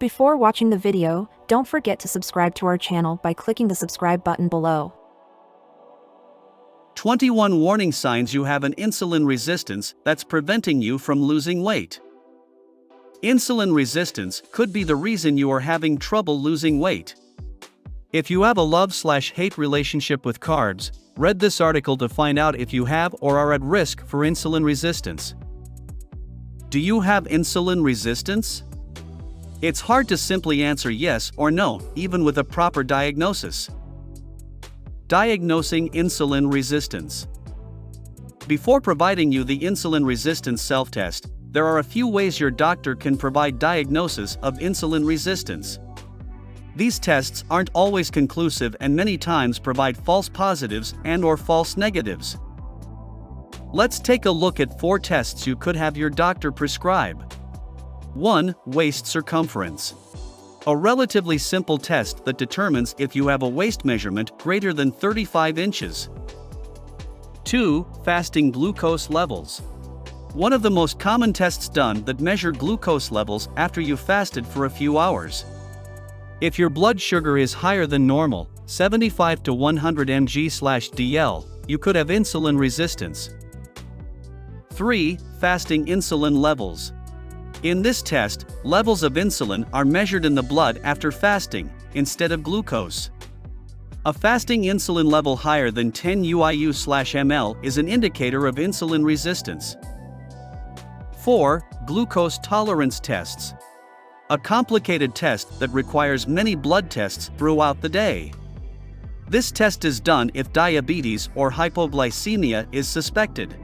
Before watching the video, don't forget to subscribe to our channel by clicking the subscribe button below. 21 warning signs you have an insulin resistance that's preventing you from losing weight. Insulin resistance could be the reason you are having trouble losing weight. If you have a love/hate relationship with carbs, read this article to find out if you have or are at risk for insulin resistance. Do you have insulin resistance? It's hard to simply answer yes or no, even with a proper diagnosis. Diagnosing insulin resistance. Before providing you the insulin resistance self-test, there are a few ways your doctor can provide diagnosis of insulin resistance. These tests aren't always conclusive and many times provide false positives and/or false negatives. Let's take a look at 4 tests you could have your doctor prescribe. 1. Waist circumference. A relatively simple test that determines if you have a waist measurement greater than 35 inches. 2. Fasting glucose levels. One of the most common tests done that measure glucose levels after you've fasted for a few hours. If your blood sugar is higher than normal, 75 to 100 mg/dl, you could have insulin resistance. 3. Fasting insulin levels. In this test, levels of insulin are measured in the blood after fasting, instead of glucose. A fasting insulin level higher than 10 UIU/ml is an indicator of insulin resistance. 4. Glucose tolerance tests. A complicated test that requires many blood tests throughout the day. This test is done if diabetes or hypoglycemia is suspected.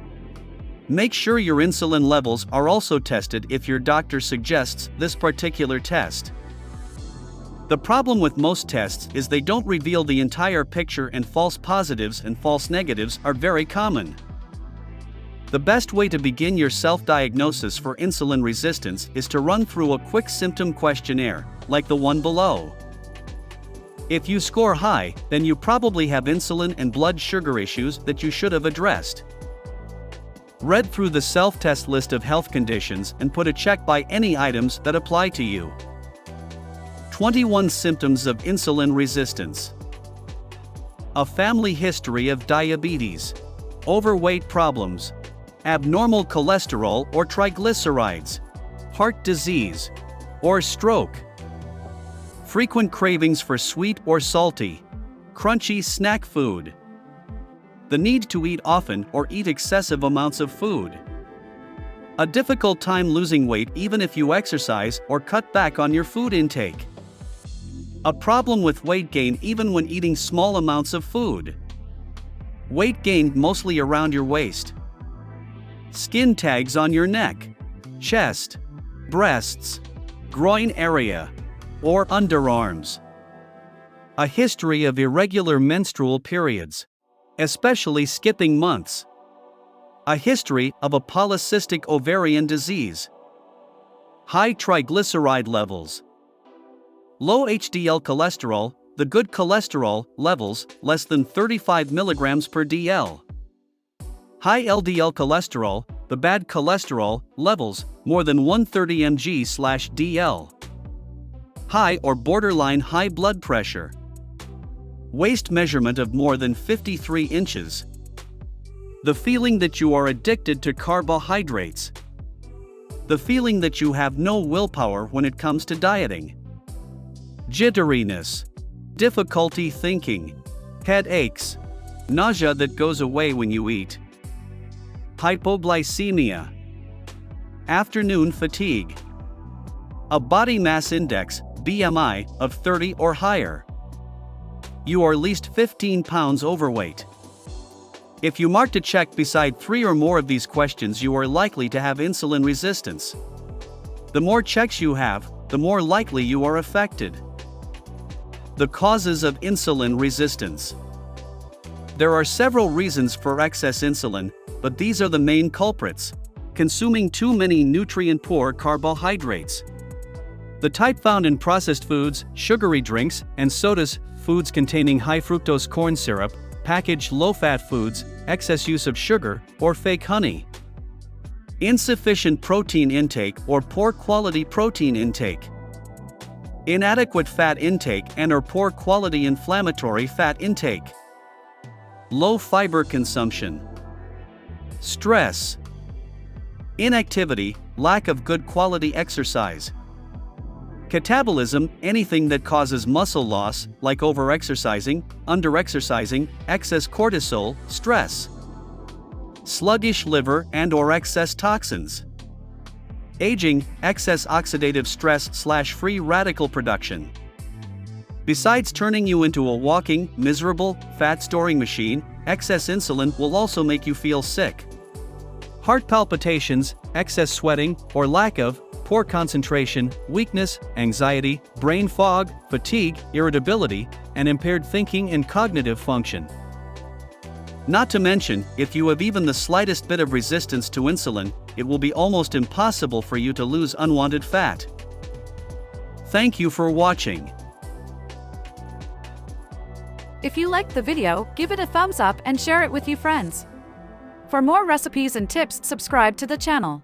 Make sure your insulin levels are also tested if your doctor suggests this particular test. The problem with most tests is they don't reveal the entire picture, and false positives and false negatives are very common. The best way to begin your self-diagnosis for insulin resistance is to run through a quick symptom questionnaire, like the one below. If you score high, then you probably have insulin and blood sugar issues that you should have addressed. Read through the self-test list of health conditions and put a check by any items that apply to you. 21 symptoms of insulin resistance. A family history of diabetes, overweight problems, abnormal cholesterol or triglycerides, heart disease, or stroke. Frequent cravings for sweet or salty, crunchy snack food. The need to eat often or eat excessive amounts of food. A difficult time losing weight even if you exercise or cut back on your food intake. A problem with weight gain even when eating small amounts of food. Weight gain mostly around your waist. Skin tags on your neck, chest, breasts, groin area, or underarms. A history of irregular menstrual periods, especially skipping months. A history of a polycystic ovarian disease. High triglyceride levels. Low HDL cholesterol, the good cholesterol, levels less than 35 mg/dl. High LDL cholesterol, the bad cholesterol, levels more than 130 mg/dl. High or borderline high blood pressure. Waist measurement of more than 53 inches. The feeling that you are addicted to carbohydrates. The feeling that you have no willpower when it comes to dieting. Jitteriness. Difficulty thinking. Headaches. Nausea that goes away when you eat. Hypoglycemia. Afternoon fatigue. A body mass index, BMI, of 30 or higher. You are at least 15 pounds overweight. If you marked a check beside 3 or more of these questions, you are likely to have insulin resistance. The more checks you have, the more likely you are affected. The causes of insulin resistance. There are several reasons for excess insulin, but these are the main culprits. Consuming too many nutrient-poor carbohydrates. The type found in processed foods, sugary drinks, and sodas, foods containing high fructose corn syrup, packaged low-fat foods, excess use of sugar, or fake honey. Insufficient protein intake or poor quality protein intake. Inadequate fat intake and/or poor quality inflammatory fat intake. Low fiber consumption. Stress. Inactivity, lack of good quality exercise. Catabolism, anything that causes muscle loss, like overexercising, underexercising, excess cortisol, stress. Sluggish liver and/or excess toxins. Aging, excess oxidative stress/free radical production. Besides turning you into a walking, miserable, fat-storing machine, excess insulin will also make you feel sick. Heart palpitations, excess sweating, or lack of, poor concentration, weakness, anxiety, brain fog, fatigue, irritability, and impaired thinking and cognitive function. Not to mention, if you have even the slightest bit of resistance to insulin, it will be almost impossible for you to lose unwanted fat. Thank you for watching. If you liked the video, give it a thumbs up and share it with your friends. For more recipes and tips, subscribe to the channel.